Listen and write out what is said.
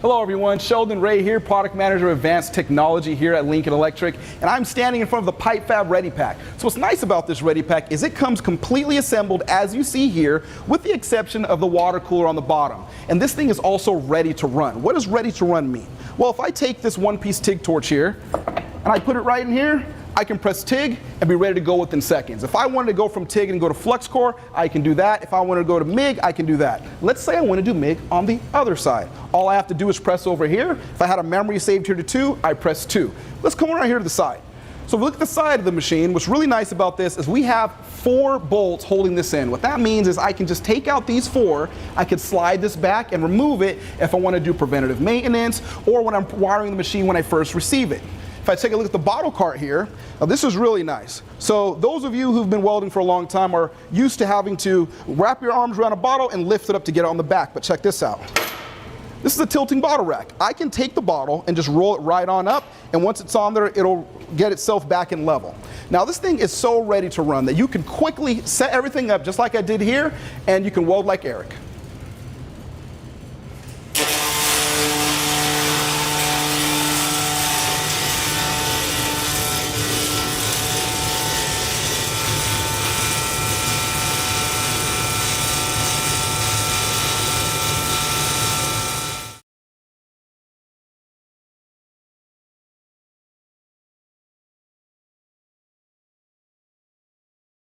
Hello everyone, Sheldon Ray here, Product Manager of Advanced Technology here at Lincoln Electric, and I'm standing in front of the PIPEFAB Ready-Pak. So what's nice about this Ready-Pak is it comes completely assembled as you see here, with the exception of the water cooler on the bottom. And this thing is also ready to run. What does ready to run mean? Well, if I take this one-piece TIG torch here, and I put it right in here, I can press TIG and be ready to go within seconds. If I wanted to go from TIG and go to flux core, I can do that. If I wanted to go to MIG, I can do that. Let's say I want to do MIG on the other side. All I have to do is press over here. If I had a memory saved here to 2, I press 2. Let's come around here to the side. So if we look at the side of the machine, what's really nice about this is we have 4 bolts holding this in. What that means is I can just take out these 4, I can slide this back and remove it if I want to do preventative maintenance or when I'm wiring the machine when I first receive it. If I take a look at the bottle cart here, now this is really nice. So those of you who've been welding for a long time are used to having to wrap your arms around a bottle and lift it up to get it on the back, but check this out. This is a tilting bottle rack. I can take the bottle and just roll it right on up, and once it's on there, it'll get itself back in level. Now this thing is so ready to run that you can quickly set everything up just like I did here, and you can weld like Eric.